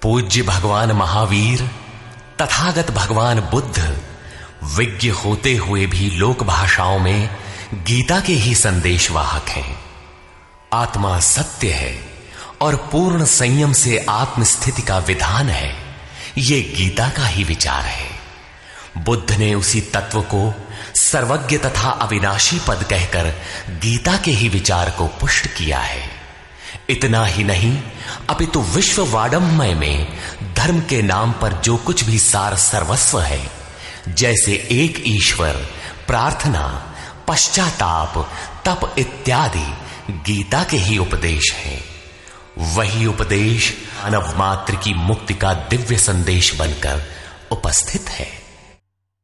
पूज्य भगवान महावीर तथागत भगवान बुद्ध विज्ञ होते हुए भी लोक भाषाओं में गीता के ही संदेशवाहक हैं। आत्मा सत्य है और पूर्ण संयम से आत्मस्थिति का विधान है, ये गीता का ही विचार है। बुद्ध ने उसी तत्व को सर्वज्ञ तथा अविनाशी पद कहकर गीता के ही विचार को पुष्ट किया है। इतना ही नहीं, अपितु विश्व वाडम्मय में धर्म के नाम पर जो कुछ भी सार सर्वस्व है, जैसे एक ईश्वर, प्रार्थना, पश्चाताप, तप इत्यादि गीता के ही उपदेश हैं। वही उपदेश मानव मात्र की मुक्ति का दिव्य संदेश बनकर उपस्थित है।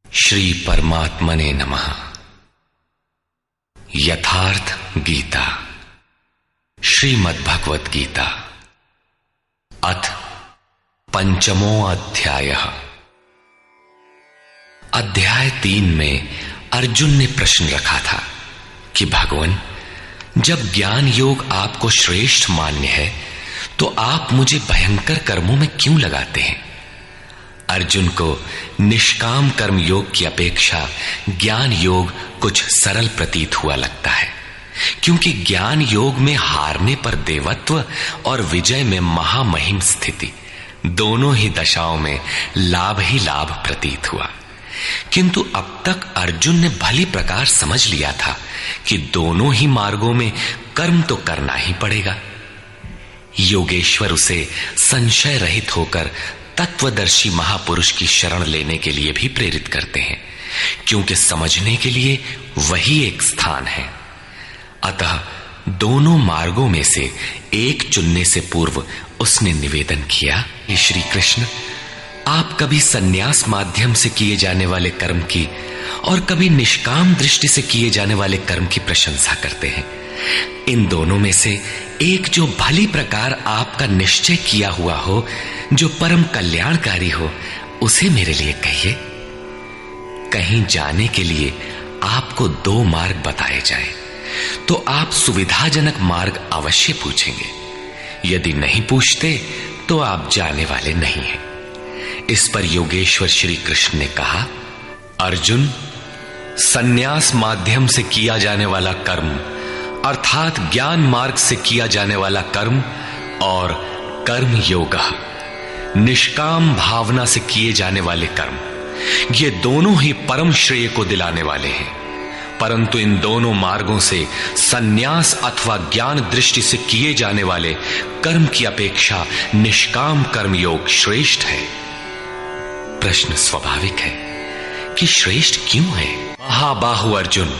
श्री परमात्मने नमः। यथार्थ गीता, श्रीमद् भगवत गीता, अथ पंचमो अध्यायः। अध्याय 3 में अर्जुन ने प्रश्न रखा था कि भगवान, जब ज्ञान योग आपको श्रेष्ठ मान्य है तो आप मुझे भयंकर कर्मों में क्यों लगाते हैं? अर्जुन को निष्काम कर्म योग की अपेक्षा ज्ञान योग कुछ सरल प्रतीत हुआ लगता है, क्योंकि ज्ञान योग में हारने पर देवत्व और विजय में महामहिम स्थिति, दोनों ही दशाओं में लाभ ही लाभ प्रतीत हुआ। किंतु अब तक अर्जुन ने भली प्रकार समझ लिया था कि दोनों ही मार्गों में कर्म तो करना ही पड़ेगा। योगेश्वर उसे संशय रहित होकर तत्वदर्शी महापुरुष की शरण लेने के लिए भी प्रेरित करते हैं, क्योंकि समझने के लिए वही एक स्थान है। अतः दोनों मार्गों में से एक चुनने से पूर्व उसने निवेदन किया, श्री कृष्ण, आप कभी संन्यास माध्यम से किए जाने वाले कर्म की और कभी निष्काम दृष्टि से किए जाने वाले कर्म की प्रशंसा करते हैं। इन दोनों में से एक जो भली प्रकार आपका निश्चय किया हुआ हो, जो परम कल्याणकारी हो, उसे मेरे लिए कहिए। कहीं जाने के लिए आपको 2 मार्ग बताए जाए तो आप सुविधाजनक मार्ग अवश्य पूछेंगे। यदि नहीं पूछते तो आप जाने वाले नहीं हैं। इस पर योगेश्वर श्री कृष्ण ने कहा, अर्जुन, संन्यास माध्यम से किया जाने वाला कर्म अर्थात ज्ञान मार्ग से किया जाने वाला कर्म और कर्म योग, निष्काम भावना से किए जाने वाले कर्म, ये दोनों ही परम श्रेय को दिलाने वाले हैं। परंतु इन दोनों मार्गों से संन्यास अथवा ज्ञान दृष्टि से किए जाने वाले कर्म की अपेक्षा निष्काम कर्म योग श्रेष्ठ है। प्रश्न स्वाभाविक है कि श्रेष्ठ क्यों है? महाबाहु अर्जुन,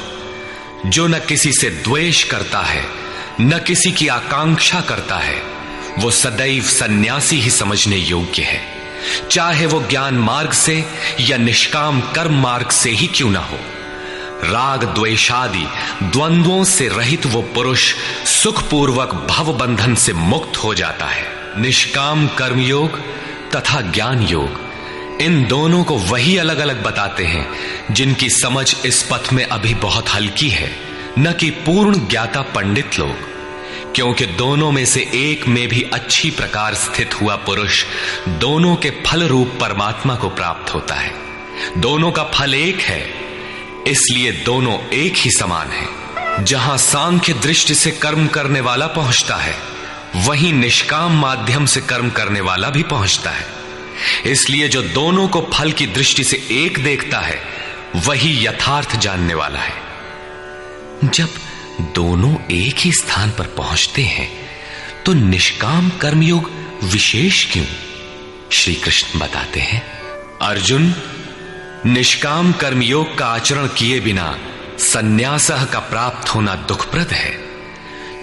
जो न किसी से द्वेष करता है न किसी की आकांक्षा करता है, वो सदैव सन्यासी ही समझने योग्य है, चाहे वो ज्ञान मार्ग से या निष्काम कर्म मार्ग से ही क्यों ना हो। राग द्वेषादि द्वंद्वों से रहित वो पुरुष सुखपूर्वक भव बंधन से मुक्त हो जाता है। निष्काम कर्म योग तथा ज्ञान योग, इन दोनों को वही अलग अलग बताते हैं जिनकी समझ इस पथ में अभी बहुत हल्की है, न कि पूर्ण ज्ञाता पंडित लोग, क्योंकि दोनों में से एक में भी अच्छी प्रकार स्थित हुआ पुरुष दोनों के फल रूप परमात्मा को प्राप्त होता है। दोनों का फल एक है, इसलिए दोनों एक ही समान है। जहां सांख्य दृष्टि से कर्म करने वाला पहुंचता है, वहीं निष्काम माध्यम से कर्म करने वाला भी पहुंचता है। इसलिए जो दोनों को फल की दृष्टि से एक देखता है, वही यथार्थ जानने वाला है। जब दोनों एक ही स्थान पर पहुंचते हैं तो निष्काम कर्मयोग विशेष क्यों? श्री कृष्ण बताते हैं, अर्जुन, निष्काम कर्मयोग का आचरण किए बिना संन्यासः का प्राप्त होना दुखप्रद है।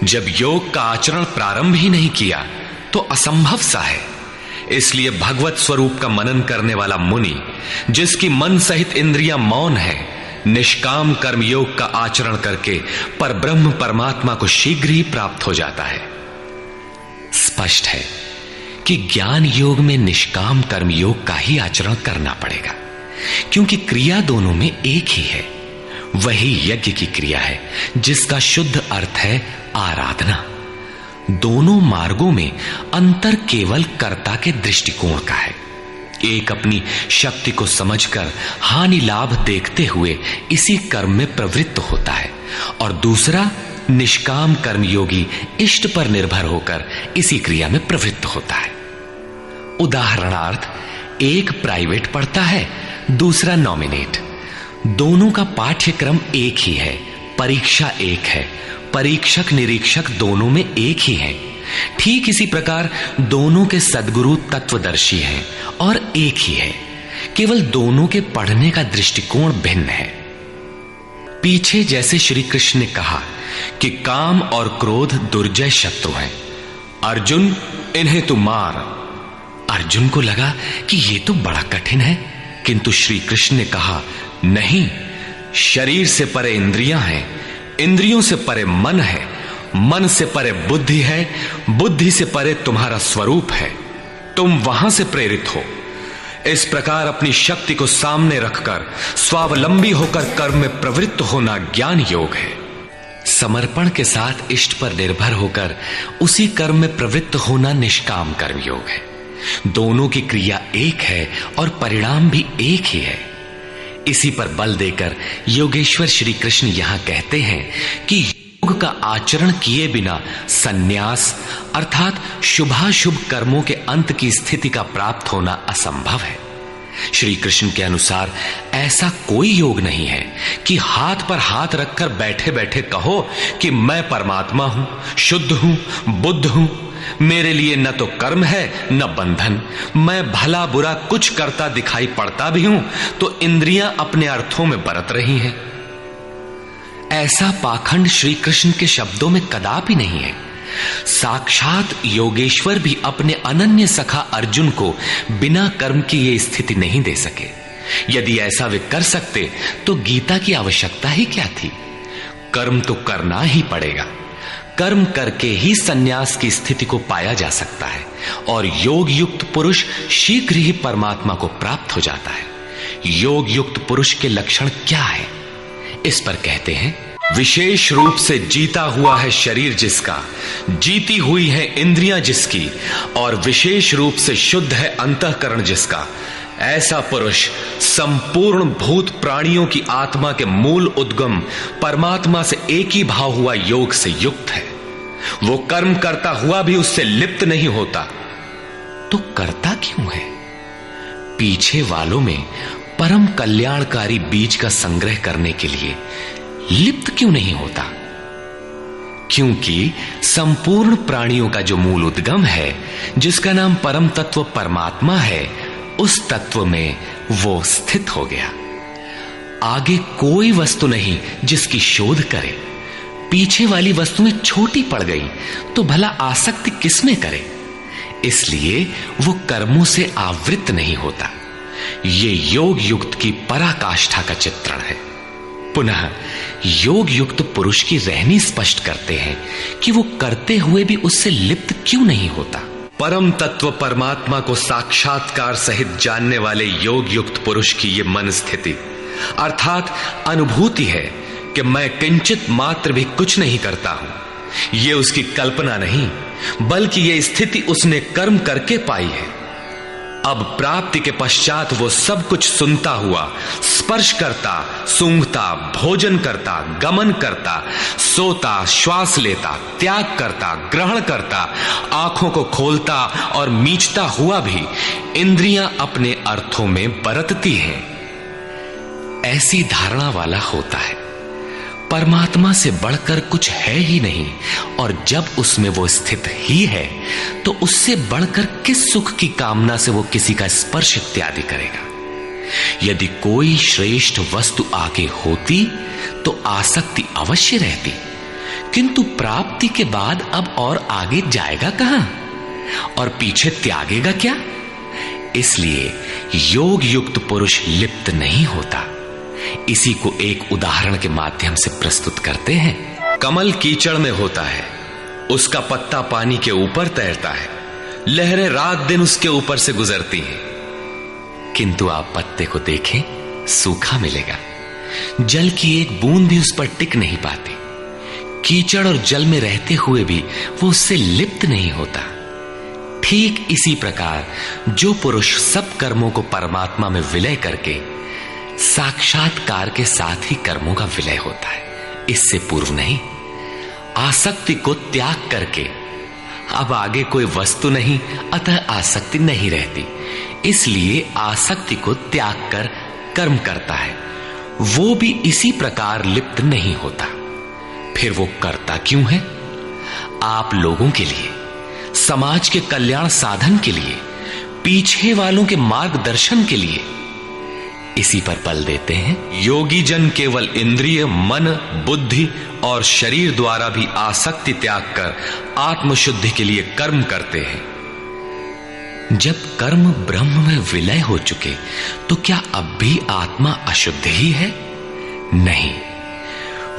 जब योग का आचरण प्रारंभ ही नहीं किया तो असंभव सा है। इसलिए भगवत स्वरूप का मनन करने वाला मुनि, जिसकी मन सहित इंद्रियां मौन है, निष्काम कर्मयोग का आचरण करके परब्रह्म परमात्मा को शीघ्र ही प्राप्त हो जाता है। स्पष्ट है कि ज्ञान योग में निष्काम कर्मयोग का ही आचरण करना पड़ेगा, क्योंकि क्रिया दोनों में एक ही है। वही यज्ञ की क्रिया है जिसका शुद्ध अर्थ है आराधना। दोनों मार्गों में अंतर केवल कर्ता के दृष्टिकोण का है। एक अपनी शक्ति को समझकर हानि लाभ देखते हुए इसी कर्म में प्रवृत्त होता है और दूसरा निष्काम कर्मयोगी इष्ट पर निर्भर होकर इसी क्रिया में प्रवृत्त होता है। उदाहरणार्थ, एक प्राइवेट पढ़ता है, दूसरा नॉमिनेट। दोनों का पाठ्यक्रम एक ही है, परीक्षा एक है, परीक्षक निरीक्षक दोनों में एक ही है। ठीक इसी प्रकार दोनों के सद्गुरु तत्वदर्शी हैं और एक ही है, केवल दोनों के पढ़ने का दृष्टिकोण भिन्न है। पीछे जैसे श्री कृष्ण ने कहा कि काम और क्रोध दुर्जय शत्रु हैं, अर्जुन इन्हें तू मार। अर्जुन को लगा कि यह तो बड़ा कठिन है, किंतु श्री कृष्ण ने कहा, नहीं, शरीर से परे इंद्रियां हैं, इंद्रियों से परे मन है, मन से परे बुद्धि है, बुद्धि से परे तुम्हारा स्वरूप है, तुम वहां से प्रेरित हो। इस प्रकार अपनी शक्ति को सामने रखकर स्वावलंबी होकर कर्म में प्रवृत्त होना ज्ञान योग है। समर्पण के साथ इष्ट पर निर्भर होकर उसी कर्म में प्रवृत्त होना निष्काम कर्म योग है। दोनों की क्रिया एक है और परिणाम भी एक ही है। इसी पर बल देकर योगेश्वर श्री कृष्ण यहां कहते हैं कि योग का आचरण किए बिना सन्यास अर्थात शुभाशुभ कर्मों के अंत की स्थिति का प्राप्त होना असंभव है। श्री कृष्ण के अनुसार ऐसा कोई योग नहीं है कि हाथ पर हाथ रखकर बैठे बैठे कहो कि मैं परमात्मा हूं, शुद्ध हूं, बुद्ध हूं, मेरे लिए न तो कर्म है न बंधन, मैं भला बुरा कुछ करता दिखाई पड़ता भी हूं तो इंद्रियां अपने अर्थों में बरत रही हैं। ऐसा पाखंड श्री कृष्ण के शब्दों में कदापि नहीं है। साक्षात योगेश्वर भी अपने अनन्य सखा अर्जुन को बिना कर्म की ये स्थिति नहीं दे सके। यदि ऐसा वे कर सकते तो गीता की आवश्यकता ही क्या थी। कर्म तो करना ही पड़ेगा। कर्म करके ही सन्यास की स्थिति को पाया जा सकता है और योग युक्त पुरुष शीघ्र ही परमात्मा को प्राप्त हो जाता है। योग युक्त पुरुष के लक्षण क्या है, इस पर कहते हैं, विशेष रूप से जीता हुआ है शरीर जिसका, जीती हुई है इंद्रियां जिसकी, और विशेष रूप से शुद्ध है अंतःकरण जिसका, ऐसा पुरुष संपूर्ण भूत प्राणियों की आत्मा के मूल उद्गम परमात्मा से एक ही भाव हुआ योग से युक्त है। वो कर्म करता हुआ भी उससे लिप्त नहीं होता। तो करता क्यों है? पीछे वालों में परम कल्याणकारी बीज का संग्रह करने के लिए लिप्त क्यों नहीं होता? क्योंकि संपूर्ण प्राणियों का जो मूल उद्गम है, जिसका नाम परम तत्व परमात्मा है, उस तत्व में वो स्थित हो गया। आगे कोई वस्तु नहीं जिसकी शोध करे। पीछे वाली वस्तुएं छोटी पड़ गई तो भला आसक्ति किसमें करे? इसलिए वो कर्मों से आवृत्त नहीं होता। ये योग युक्त की पराकाष्ठा का चित्रण है। पुनः योग युक्त पुरुष की रहनी स्पष्ट करते हैं कि वो करते हुए भी उससे लिप्त क्यों नहीं होता। परम तत्व परमात्मा को साक्षात्कार सहित जानने वाले योग युक्त पुरुष की ये मन स्थिति अर्थात अनुभूति है कि मैं किंचित मात्र भी कुछ नहीं करता हूं। ये उसकी कल्पना नहीं, बल्कि ये स्थिति उसने कर्म करके पाई है। अब प्राप्ति के पश्चात वो सब कुछ सुनता हुआ, स्पर्श करता, सूंघता, भोजन करता, गमन करता, सोता, श्वास लेता, त्याग करता, ग्रहण करता, आंखों को खोलता और मीचता हुआ भी इंद्रियां अपने अर्थों में बरतती हैं। ऐसी धारणा वाला होता है परमात्मा से बढ़कर कुछ है ही नहीं, और जब उसमें वो स्थित ही है तो उससे बढ़कर किस सुख की कामना से वो किसी का स्पर्श इत्यादि करेगा। यदि कोई श्रेष्ठ वस्तु आगे होती तो आसक्ति अवश्य रहती, किंतु प्राप्ति के बाद अब और आगे जाएगा कहां और पीछे त्यागेगा क्या? इसलिए योग युक्त पुरुष लिप्त नहीं होता। इसी को एक उदाहरण के माध्यम से प्रस्तुत करते हैं। कमल कीचड़ में होता है, उसका पत्ता पानी के ऊपर तैरता है, लहरें रात दिन उसके ऊपर से गुजरती हैं, किंतु आप पत्ते को देखें, सूखा मिलेगा, जल की एक बूंद भी उस पर टिक नहीं पाती। कीचड़ और जल में रहते हुए भी वो उससे लिप्त नहीं होता। ठीक इसी प्रकार जो पुरुष सब कर्मों को परमात्मा में विलय करके साक्षात्कार के साथ ही कर्मों का विलय होता है, इससे पूर्व नहीं। आसक्ति को त्याग करके अब आगे कोई वस्तु नहीं, अतः आसक्ति नहीं रहती, इसलिए आसक्ति को त्याग कर कर्म करता है, वो भी इसी प्रकार लिप्त नहीं होता। फिर वो करता क्यों है? आप लोगों के लिए, समाज के कल्याण साधन के लिए, पीछे वालों के मार्गदर्शन के लिए। इसी पर बल देते हैं। योगी जन केवल इंद्रिय, मन, बुद्धि और शरीर द्वारा भी आसक्ति त्याग कर आत्मशुद्धि के लिए कर्म करते हैं। जब कर्म ब्रह्म में विलय हो चुके तो क्या अब भी आत्मा अशुद्ध ही है? नहीं,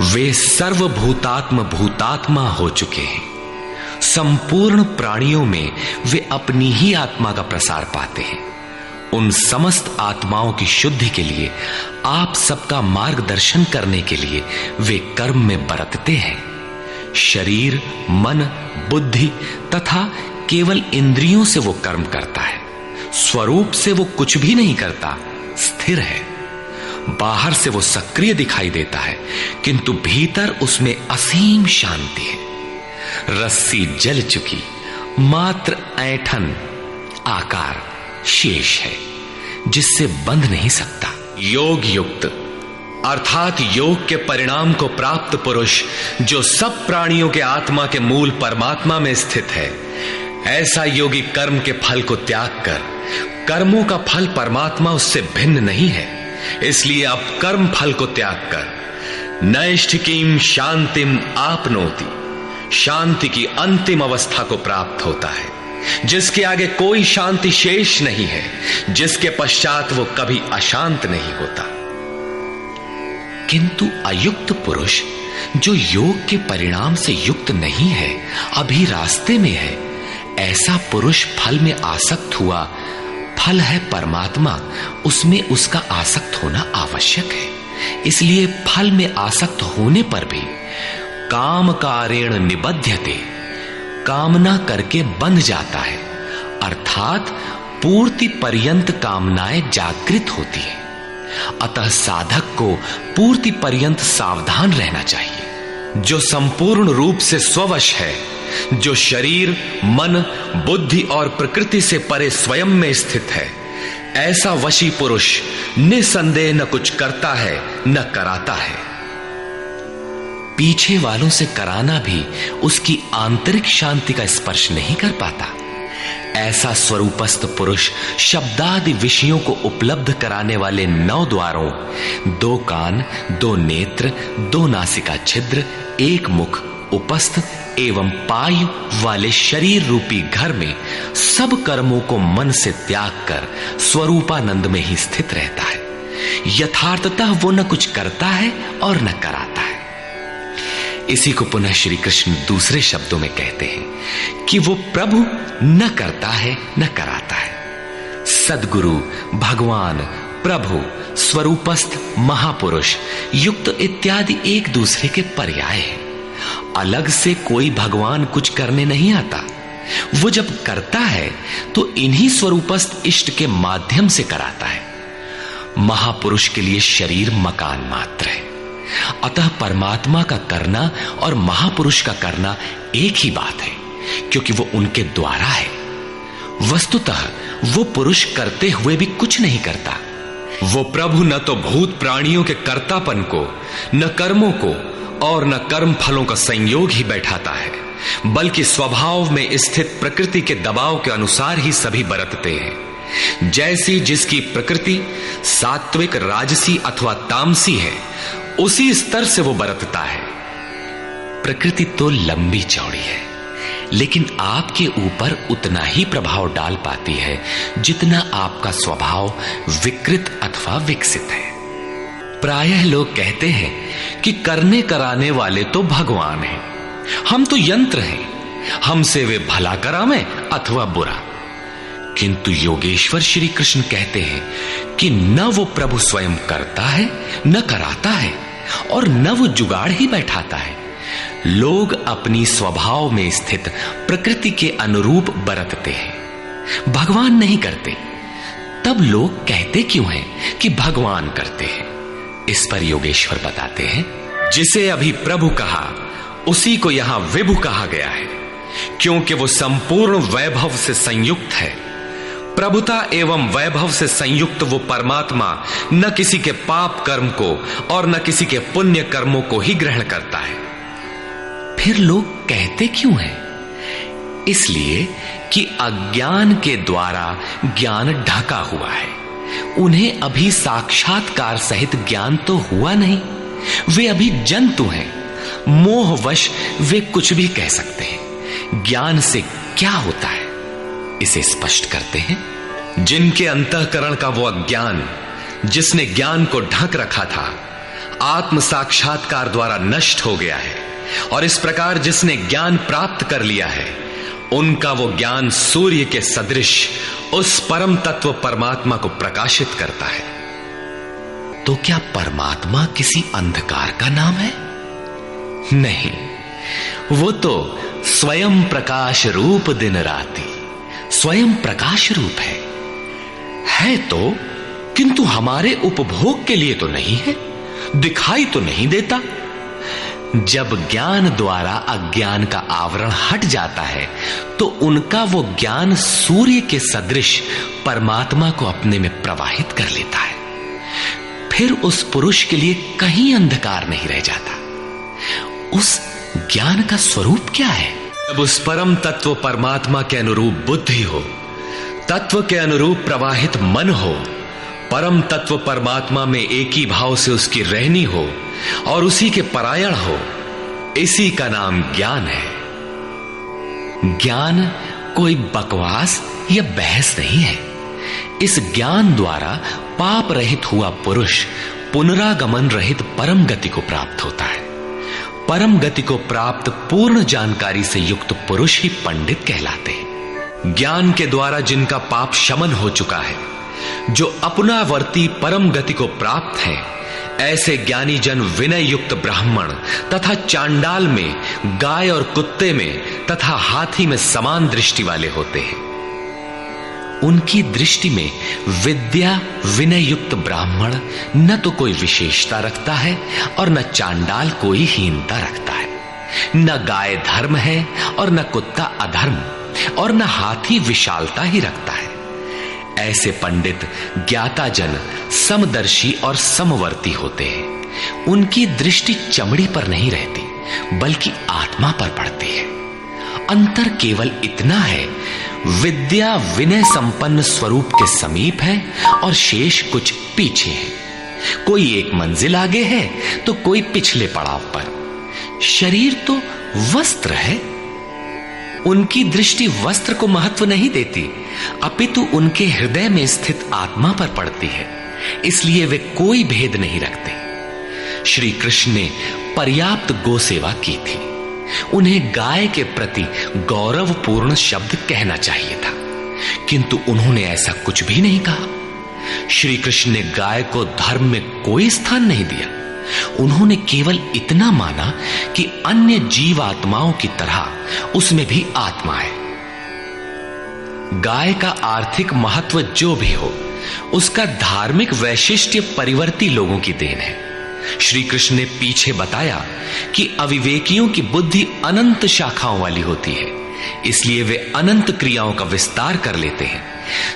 वे सर्वभूतात्म भूतात्मा हो चुके हैं। संपूर्ण प्राणियों में वे अपनी ही आत्मा का प्रसार पाते हैं। उन समस्त आत्माओं की शुद्धि के लिए, आप सबका मार्गदर्शन करने के लिए वे कर्म में बरतते हैं। शरीर, मन, बुद्धि तथा केवल इंद्रियों से वो कर्म करता है। स्वरूप से वो कुछ भी नहीं करता, स्थिर है। बाहर से वो सक्रिय दिखाई देता है, किंतु भीतर उसमें असीम शांति है। रस्सी जल चुकी, मात्र ऐंठन आकार शेष है, जिससे बंध नहीं सकता। योग युक्त अर्थात योग के परिणाम को प्राप्त पुरुष जो सब प्राणियों के आत्मा के मूल परमात्मा में स्थित है, ऐसा योगी कर्म के फल को त्याग कर, कर्मों का फल परमात्मा उससे भिन्न नहीं है, इसलिए अब कर्म फल को त्याग कर नैष्ठिकीम शांतिम आपनोति, शांति की अंतिम अवस्था को प्राप्त होता है, जिसके आगे कोई शांति शेष नहीं है, जिसके पश्चात वो कभी अशांत नहीं होता। किंतु अयुक्त पुरुष जो योग के परिणाम से युक्त नहीं है, अभी रास्ते में है, ऐसा पुरुष फल में आसक्त हुआ। फल है परमात्मा, उसमें उसका आसक्त होना आवश्यक है, इसलिए फल में आसक्त होने पर भी काम कारेण निबध्यते, कामना करके बंध जाता है, अर्थात पूर्ति पर्यंत कामनाएं जागृत होती है। अतः साधक को पूर्ति पर्यंत सावधान रहना चाहिए। जो संपूर्ण रूप से स्ववश है, जो शरीर, मन, बुद्धि और प्रकृति से परे स्वयं में स्थित है, ऐसा वशी पुरुष निसंदेह न कुछ करता है न कराता है। पीछे वालों से कराना भी उसकी आंतरिक शांति का स्पर्श नहीं कर पाता। ऐसा स्वरूपस्थ पुरुष शब्दादि विषयों को उपलब्ध कराने वाले 9 द्वारों, 2 कान, 2 नेत्र, 2 नासिका छिद्र, 1 मुख, उपस्थ एवं पायु वाले शरीर रूपी घर में सब कर्मों को मन से त्याग कर स्वरूपानंद में ही स्थित रहता है। यथार्थतः वो न कुछ करता है और न कराता है। इसी को पुनः श्री कृष्ण दूसरे शब्दों में कहते हैं कि वो प्रभु न करता है न कराता है। सद्गुरु, भगवान, प्रभु, स्वरूपस्थ, महापुरुष, युक्त इत्यादि एक दूसरे के पर्याय हैं। अलग से कोई भगवान कुछ करने नहीं आता। वो जब करता है तो इन्हीं स्वरूपस्थ इष्ट के माध्यम से कराता है। महापुरुष के लिए शरीर मकान मात्र है, अतः परमात्मा का करना और महापुरुष का करना एक ही बात है, क्योंकि वो उनके द्वारा है। वस्तुतः वो पुरुष करते हुए भी कुछ नहीं करता। वो प्रभु न तो भूत प्राणियों के कर्तापन को, न कर्मों को और न कर्म फलों का संयोग ही बैठाता है, बल्कि स्वभाव में स्थित प्रकृति के दबाव के अनुसार ही सभी बरतते हैं। जैसी जिसकी प्रकृति सात्विक, राजसी अथवा तामसी है, उसी स्तर से वो बरतता है। प्रकृति तो लंबी चौड़ी है, लेकिन आपके ऊपर उतना ही प्रभाव डाल पाती है जितना आपका स्वभाव विकृत अथवा विकसित है। प्रायः लोग कहते हैं कि करने कराने वाले तो भगवान हैं, हम तो यंत्र हैं, हमसे वे भला करावें अथवा बुरा। किंतु योगेश्वर श्री कृष्ण कहते हैं कि न वो प्रभु स्वयं करता है, न कराता है, और न वो जुगाड़ ही बैठाता है, लोग अपनी स्वभाव में स्थित प्रकृति के अनुरूप बरतते हैं, भगवान नहीं करते। तब लोग कहते क्यों हैं कि भगवान करते हैं? इस पर योगेश्वर बताते हैं, जिसे अभी प्रभु कहा उसी को यहां विभु कहा गया है, क्योंकि वो संपूर्ण वैभव से संयुक्त है। प्रभुता एवं वैभव से संयुक्त वो परमात्मा न किसी के पाप कर्म को और न किसी के पुण्य कर्मों को ही ग्रहण करता है। फिर लोग कहते क्यों हैं? इसलिए कि अज्ञान के द्वारा ज्ञान ढका हुआ है। उन्हें अभी साक्षात्कार सहित ज्ञान तो हुआ नहीं, वे अभी जंतु हैं। मोहवश वे कुछ भी कह सकते हैं। ज्ञान से क्या होता है, इसे स्पष्ट करते हैं। जिनके अंतःकरण का वो अज्ञान, जिसने ज्ञान को ढक रखा था, आत्म साक्षात्कार द्वारा नष्ट हो गया है। और इस प्रकार जिसने ज्ञान प्राप्त कर लिया है, उनका वो ज्ञान सूर्य के सदृश उस परम तत्व परमात्मा को प्रकाशित करता है। तो क्या परमात्मा किसी अंधकार का नाम है? नहीं, वो तो स्वयं प्रकाश रूप दिन राति, स्वयं प्रकाश रूप है तो, किंतु हमारे उपभोग के लिए तो नहीं है, दिखाई तो नहीं देता। जब ज्ञान द्वारा अज्ञान का आवरण हट जाता है, तो उनका वो ज्ञान सूर्य के सदृश परमात्मा को अपने में प्रवाहित कर लेता है। फिर उस पुरुष के लिए कहीं अंधकार नहीं रह जाता। उस ज्ञान का स्वरूप क्या है? जब उस परम तत्व परमात्मा के अनुरूप बुद्धि हो, तत्व के अनुरूप प्रवाहित मन हो, परम तत्व परमात्मा में एक ही भाव से उसकी रहनी हो और उसी के परायण हो, इसी का नाम ज्ञान है। ज्ञान कोई बकवास या बहस नहीं है। इस ज्ञान द्वारा पाप रहित हुआ पुरुष पुनरागमन रहित परम गति को प्राप्त होता है। परम गति को प्राप्त पूर्ण जानकारी से युक्त पुरुष ही पंडित कहलाते हैं। ज्ञान के द्वारा जिनका पाप शमन हो चुका है, जो अपनावर्ती परम गति को प्राप्त हैं, ऐसे ज्ञानी जन विनय युक्त ब्राह्मण तथा चांडाल में, गाय और कुत्ते में तथा हाथी में समान दृष्टि वाले होते हैं। उनकी दृष्टि में विद्या विनय युक्त ब्राह्मण न तो कोई विशेषता रखता है और न चांडाल कोई हीनता रखता है। न गाय धर्म है और न कुत्ता अधर्म, और न हाथी विशालता ही रखता है। ऐसे पंडित ज्ञाता जन समदर्शी और समवर्ती होते हैं। उनकी दृष्टि चमड़ी पर नहीं रहती, बल्कि आत्मा पर पड़ती है। अंतर केवल इतना है, विद्या विनय संपन्न स्वरूप के समीप है और शेष कुछ पीछे है। कोई एक मंजिल आगे है तो कोई पिछले पड़ाव पर। शरीर तो वस्त्र है। उनकी दृष्टि वस्त्र को महत्व नहीं देती, अपितु उनके हृदय में स्थित आत्मा पर पड़ती है। इसलिए वे कोई भेद नहीं रखते। श्री कृष्ण ने पर्याप्त गो सेवा की थी। उन्हें गाय के प्रति गौरवपूर्ण शब्द कहना चाहिए था, किंतु उन्होंने ऐसा कुछ भी नहीं कहा। श्री कृष्ण ने गाय को धर्म में कोई स्थान नहीं दिया। उन्होंने केवल इतना माना कि अन्य जीवात्माओं की तरह उसमें भी आत्मा है। गाय का आर्थिक महत्व जो भी हो, उसका धार्मिक वैशिष्ट्य परिवर्ती लोगों की देन है। श्री कृष्ण ने पीछे बताया कि अविवेकियों की बुद्धि अनंत शाखाओं वाली होती है, इसलिए वे अनंत क्रियाओं का विस्तार कर लेते हैं।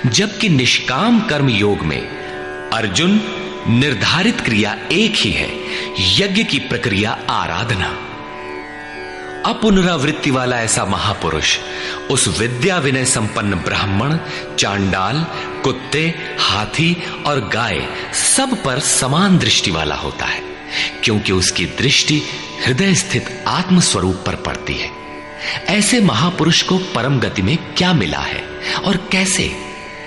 जबकि निष्काम कर्म योग में अर्जुन निर्धारित क्रिया एक ही है, यज्ञ की प्रक्रिया आराधना। अपुनरावृत्ति वाला ऐसा महापुरुष उस विद्या विनय संपन्न ब्राह्मण, चांडाल, कुत्ते, हाथी और गाय सब पर समान दृष्टि वाला होता है, क्योंकि उसकी दृष्टि हृदय स्थित आत्म स्वरूप पर पड़ती है। ऐसे महापुरुष को परम गति में क्या मिला है और कैसे,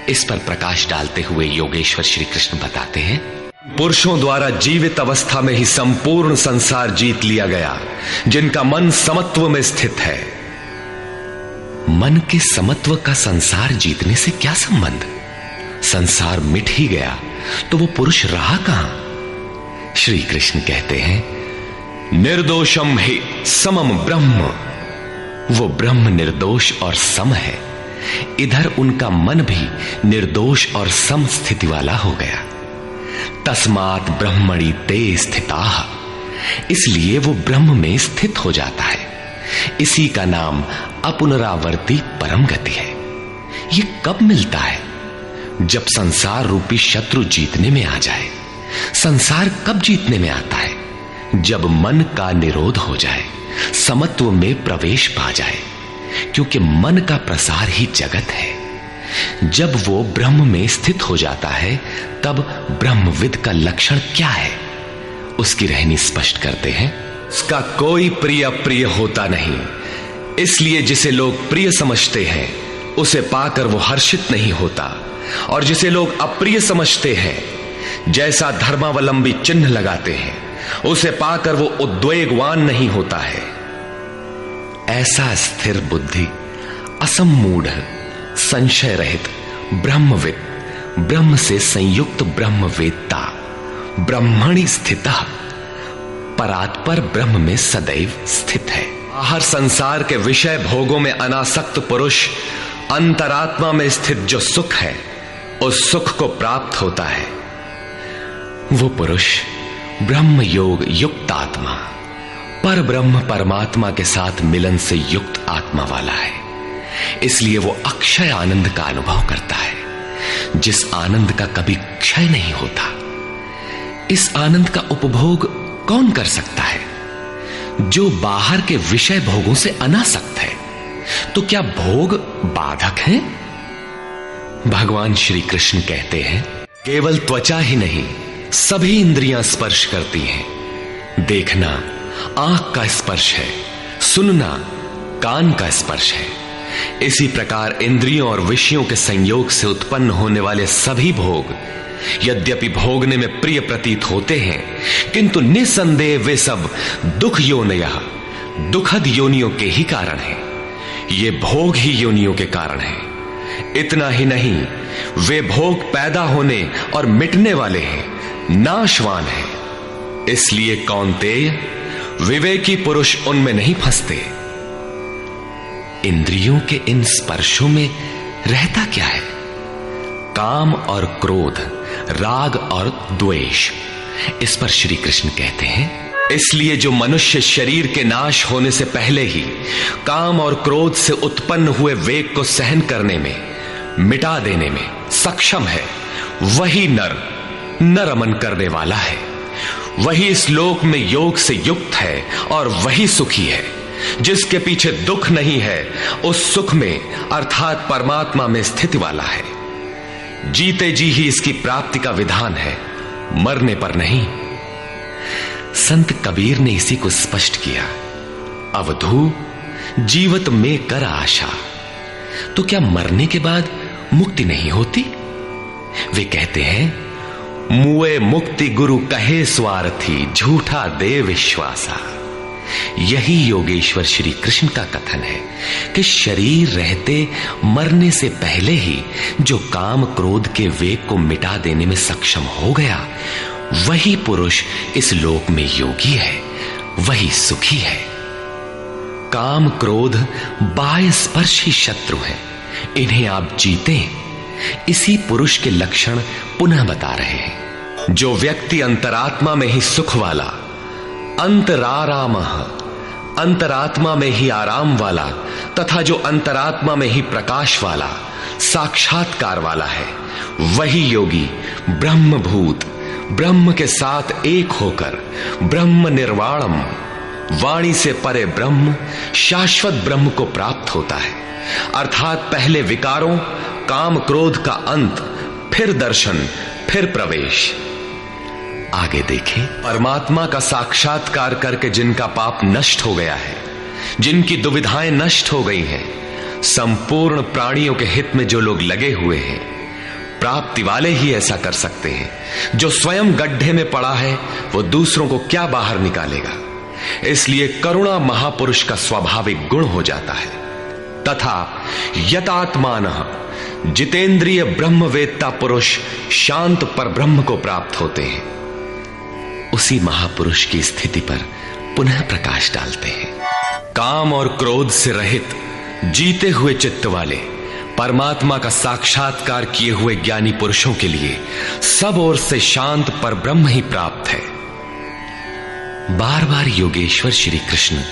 इस पर प्रकाश डालते हुए योगेश्वर श्री कृष्ण बताते हैं, पुरुषों द्वारा जीवित अवस्था में ही संपूर्ण संसार जीत लिया गया, जिनका मन समत्व में स्थित है। मन के समत्व का संसार जीतने से क्या संबंध? संसार मिट ही गया तो वो पुरुष रहा कहां? श्री कृष्ण कहते हैं, निर्दोषम हि समम ब्रह्म, वो ब्रह्म निर्दोष और सम है। इधर उनका मन भी निर्दोष और सम स्थिति वाला हो गया। तस्मात् ब्रह्मणि ते स्थिताः, इसलिए वो ब्रह्म में स्थित हो जाता है। इसी का नाम अपुनरावर्ती परम गति है। ये कब मिलता है? जब संसार रूपी शत्रु जीतने में आ जाए। संसार कब जीतने में आता है? जब मन का निरोध हो जाए, समत्व में प्रवेश पा जाए, क्योंकि मन का प्रसार ही जगत है। जब वो ब्रह्म में स्थित हो जाता है, तब ब्रह्मविद का लक्षण क्या है, उसकी रहनी स्पष्ट करते हैं। उसका कोई प्रिय अप्रिय होता नहीं, इसलिए जिसे लोग प्रिय समझते हैं उसे पाकर वो हर्षित नहीं होता, और जिसे लोग अप्रिय समझते हैं, जैसा धर्मावलंबी चिन्ह लगाते हैं, उसे पाकर वो उद्वेगवान नहीं होता है। ऐसा स्थिर बुद्धि, असम्मूढ़, संशय रहित ब्रह्मविद, ब्रह्म से संयुक्त ब्रह्मवेत्ता, ब्रह्मणि स्थितः, परात्पर ब्रह्म में सदैव स्थित है। बाहर संसार के विषय भोगों में अनासक्त पुरुष अंतरात्मा में स्थित जो सुख है, उस सुख को प्राप्त होता है। वो पुरुष ब्रह्म योग युक्त आत्मा, पर ब्रह्म परमात्मा के साथ मिलन से युक्त आत्मा वाला है। इसलिए वो अक्षय आनंद का अनुभव करता है, जिस आनंद का कभी क्षय नहीं होता। इस आनंद का उपभोग कौन कर सकता है? जो बाहर के विषय भोगों से अनासक्त है। तो क्या भोग बाधक हैं? भगवान श्री कृष्ण कहते हैं, केवल त्वचा ही नहीं, सभी इंद्रियां स्पर्श करती हैं। देखना आंख का स्पर्श है, सुनना कान का स्पर्श है। इसी प्रकार इंद्रियों और विषयों के संयोग से उत्पन्न होने वाले सभी भोग यद्यपि भोगने में प्रिय प्रतीत होते हैं, किंतु निसंदेह वे सब दुख योनयः, दुखद योनियों के ही कारण है। ये भोग ही योनियों के कारण है। इतना ही नहीं, वे भोग पैदा होने और मिटने वाले हैं, नाशवान है। इसलिए कौन्तेय, विवेकी पुरुष उनमें नहीं फंसते। इंद्रियों के इन स्पर्शों में रहता क्या है? काम और क्रोध, राग और द्वेष। इस पर श्री कृष्ण कहते हैं, इसलिए जो मनुष्य शरीर के नाश होने से पहले ही काम और क्रोध से उत्पन्न हुए वेग को सहन करने में, मिटा देने में सक्षम है, वही न रमन करने वाला है। वही इस लोक में योग से युक्त है और वही सुखी है। जिसके पीछे दुख नहीं है, उस सुख में अर्थात परमात्मा में स्थिति वाला है। जीते जी ही इसकी प्राप्ति का विधान है, मरने पर नहीं। संत कबीर ने इसी को स्पष्ट किया। अवधू जीवत में कर आशा। तो क्या मरने के बाद मुक्ति नहीं होती? वे कहते हैं, मुए मुक्ति गुरु कहे स्वार्थी, झूठा दे विश्वासा। यही योगेश्वर श्री कृष्ण का कथन है कि शरीर रहते मरने से पहले ही जो काम क्रोध के वेग को मिटा देने में सक्षम हो गया, वही पुरुष इस लोक में योगी है, वही सुखी है। काम क्रोध बाह्य स्पर्श ही शत्रु है, इन्हें आप जीते। इसी पुरुष के लक्षण पुनः बता रहे हैं। जो व्यक्ति अंतरात्मा में ही सुख वाला, अंतराराम, अंतरात्मा में ही आराम वाला, तथा जो अंतरात्मा में ही प्रकाश वाला, साक्षात्कार वाला है, वही योगी ब्रह्मभूत, ब्रह्म के साथ एक होकर ब्रह्म निर्वाणम, वाणी से परे ब्रह्म, शाश्वत ब्रह्म को प्राप्त होता है। अर्थात पहले विकारों, काम क्रोध का अंत, फिर दर्शन, फिर प्रवेश। आगे देखें, परमात्मा का साक्षात्कार करके जिनका पाप नष्ट हो गया है, जिनकी दुविधाएं नष्ट हो गई हैं, संपूर्ण प्राणियों के हित में जो लोग लगे हुए हैं, प्राप्ति वाले ही ऐसा कर सकते हैं। जो स्वयं गड्ढे में पड़ा है, वो दूसरों को क्या बाहर निकालेगा। इसलिए करुणा महापुरुष का स्वाभाविक गुण हो जाता है। तथा यतात्मानः, जितेंद्रिय ब्रह्मवेत्ता पुरुष शांत पर ब्रह्म को प्राप्त होते हैं। उसी महापुरुष की स्थिति पर पुनः प्रकाश डालते हैं। काम और क्रोध से रहित जीते हुए चित्त वाले परमात्मा का साक्षात्कार किए हुए ज्ञानी पुरुषों के लिए सब ओर से शांत परब्रह्म ही प्राप्त है। बार बार योगेश्वर श्री कृष्ण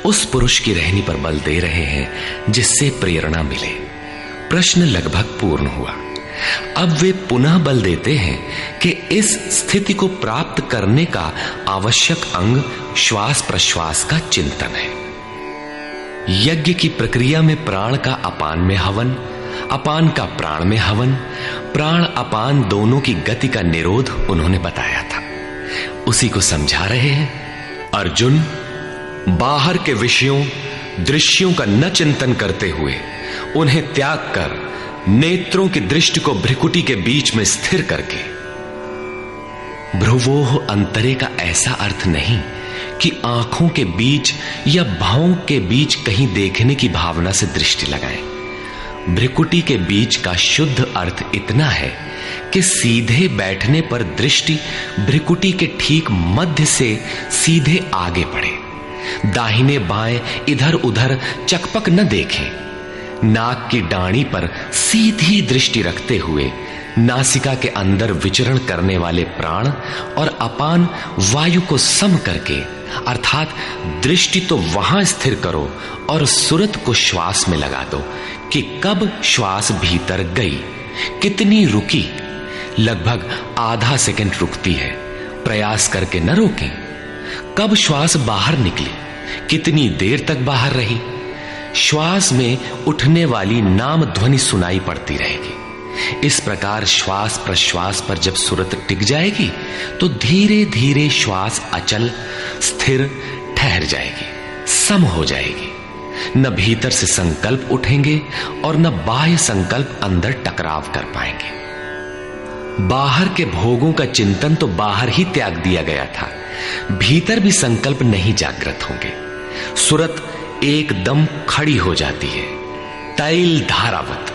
उस पुरुष की रहनी पर बल दे रहे हैं जिससे प्रेरणा मिले। प्रश्न लगभग पूर्ण हुआ। अब वे पुनः बल देते हैं कि इस स्थिति को प्राप्त करने का आवश्यक अंग श्वास प्रश्वास का चिंतन है। यज्ञ की प्रक्रिया में प्राण का अपान में हवन, अपान का प्राण में हवन, प्राण अपान दोनों की गति का निरोध उन्होंने बताया था। उसी को समझा रहे हैं। अर्जुन, बाहर के विषयों दृश्यों का न चिंतन करते हुए उन्हें त्याग कर नेत्रों की दृष्टि को भ्रिकुटी के बीच में स्थिर करके, भ्रुवोह अंतरे का ऐसा अर्थ नहीं कि आंखों के बीच या भावों के बीच कहीं देखने की भावना से दृष्टि लगाएं। भ्रिकुटी के बीच का शुद्ध अर्थ इतना है कि सीधे बैठने पर दृष्टि भ्रिकुटी के ठीक मध्य से सीधे आगे बढ़े। दाहिने बाएं इधर उधर चकपक न देखें। नाक की डाणी पर सीधी दृष्टि रखते हुए नासिका के अंदर विचरण करने वाले प्राण और अपान वायु को सम करके, अर्थात दृष्टि तो वहां स्थिर करो और सुरत को श्वास में लगा दो कि कब श्वास भीतर गई, कितनी रुकी। लगभग आधा सेकंड रुकती है, प्रयास करके न रोकें। कब श्वास बाहर निकली, कितनी देर तक बाहर रही। श्वास में उठने वाली नाम ध्वनि सुनाई पड़ती रहेगी। इस प्रकार श्वास प्रश्वास पर जब सुरत टिक जाएगी तो धीरे धीरे श्वास अचल स्थिर ठहर जाएगी, सम हो जाएगी। न भीतर से संकल्प उठेंगे और न बाह्य संकल्प अंदर टकराव कर पाएंगे। बाहर के भोगों का चिंतन तो बाहर ही त्याग दिया गया था, भीतर भी संकल्प नहीं जागृत होंगे। सुरत एकदम खड़ी हो जाती है, तैल धारावत।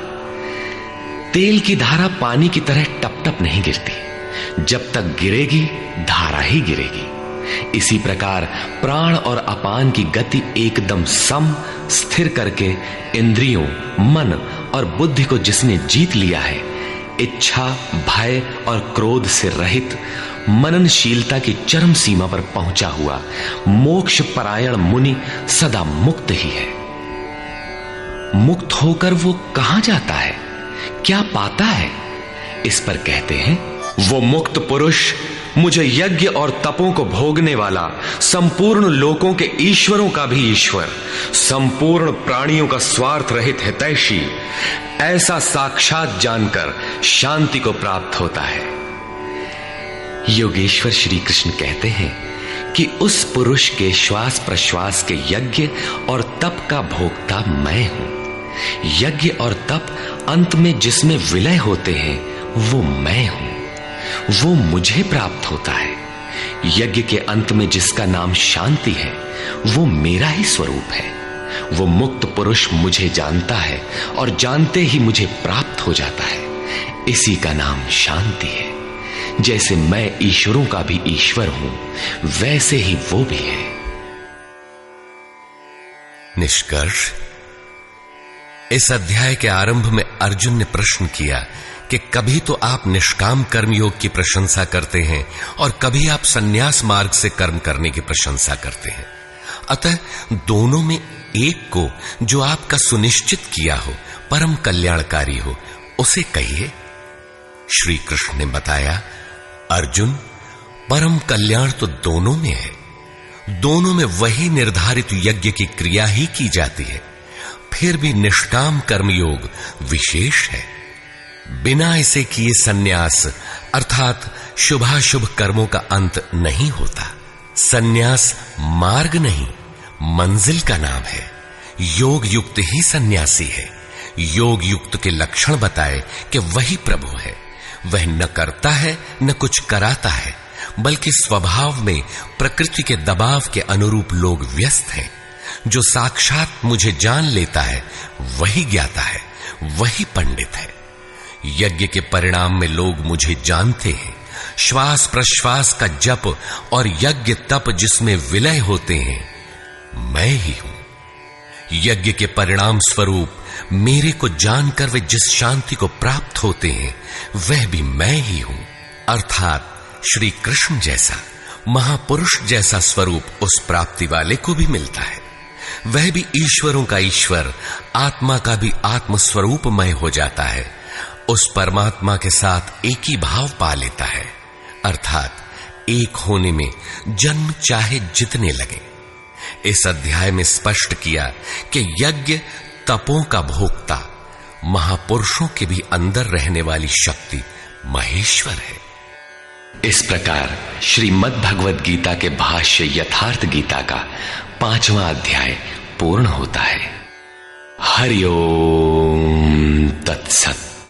तेल की धारा पानी की तरह टप टप नहीं गिरती, जब तक गिरेगी धारा ही गिरेगी। इसी प्रकार प्राण और अपान की गति एकदम सम स्थिर करके इंद्रियों, मन और बुद्धि को जिसने जीत लिया है, इच्छा, भय और क्रोध से रहित, मननशीलता की चरम सीमा पर पहुंचा हुआ मोक्ष परायण मुनि सदा मुक्त ही है। मुक्त होकर वो कहां जाता है, क्या पाता है? इस पर कहते हैं, वो मुक्त पुरुष मुझे यज्ञ और तपों को भोगने वाला, संपूर्ण लोकों के ईश्वरों का भी ईश्वर, संपूर्ण प्राणियों का स्वार्थ रहित हितैषी, ऐसा साक्षात जानकर शांति को प्राप्त होता है। योगेश्वर श्री कृष्ण कहते हैं कि उस पुरुष के श्वास प्रश्वास के यज्ञ और तप का भोक्ता मैं हूं। यज्ञ और तप अंत में जिसमें विलय होते हैं वो मैं हूं, वो मुझे प्राप्त होता है। यज्ञ के अंत में जिसका नाम शांति है वो मेरा ही स्वरूप है। वो मुक्त पुरुष मुझे जानता है और जानते ही मुझे प्राप्त हो जाता है। इसी का नाम शांति है। जैसे मैं ईश्वरों का भी ईश्वर हूं, वैसे ही वो भी है। निष्कर्ष, इस अध्याय के आरंभ में अर्जुन ने प्रश्न किया कि कभी तो आप निष्काम कर्मयोग की प्रशंसा करते हैं और कभी आप संन्यास मार्ग से कर्म करने की प्रशंसा करते हैं। अतः दोनों में एक को जो आपका सुनिश्चित किया हो, परम कल्याणकारी हो, उसे कहिए। श्री कृष्ण ने बताया, अर्जुन, परम कल्याण तो दोनों में है। दोनों में वही निर्धारित यज्ञ की क्रिया ही की जाती है। फिर भी निष्काम कर्मयोग विशेष है। बिना इसे किए संन्यास अर्थात शुभाशुभ कर्मों का अंत नहीं होता। संन्यास मार्ग नहीं, मंजिल का नाम है। योग युक्त ही सन्यासी है। योग युक्त के लक्षण बताए कि वही प्रभु है। वह न करता है न कुछ कराता है, बल्कि स्वभाव में प्रकृति के दबाव के अनुरूप लोग व्यस्त हैं। जो साक्षात मुझे जान लेता है वही ज्ञाता है, वही पंडित है। यज्ञ के परिणाम में लोग मुझे जानते हैं श्वास प्रश्वास का जप और यज्ञ तप जिसमें विलय होते हैं, मैं ही हूं। यज्ञ के परिणाम स्वरूप मेरे को जानकर वे जिस शांति को प्राप्त होते हैं, वह भी मैं ही हूं। अर्थात श्री कृष्ण जैसा महापुरुष जैसा स्वरूप उस प्राप्ति वाले को भी मिलता है। वह भी ईश्वरों का ईश्वर, आत्मा का भी आत्म स्वरूपमय हो जाता है। उस परमात्मा के साथ एक ही भाव पा लेता है, अर्थात एक होने में जन्म चाहे जितने लगे। इस अध्याय में स्पष्ट किया कि यज्ञ तपों का भोक्ता, महापुरुषों के भी अंदर रहने वाली शक्ति महेश्वर है। इस प्रकार श्रीमद् भगवद गीता के भाष्य यथार्थ गीता का 5वां अध्याय पूर्ण होता है। हरि ओम तत्सत।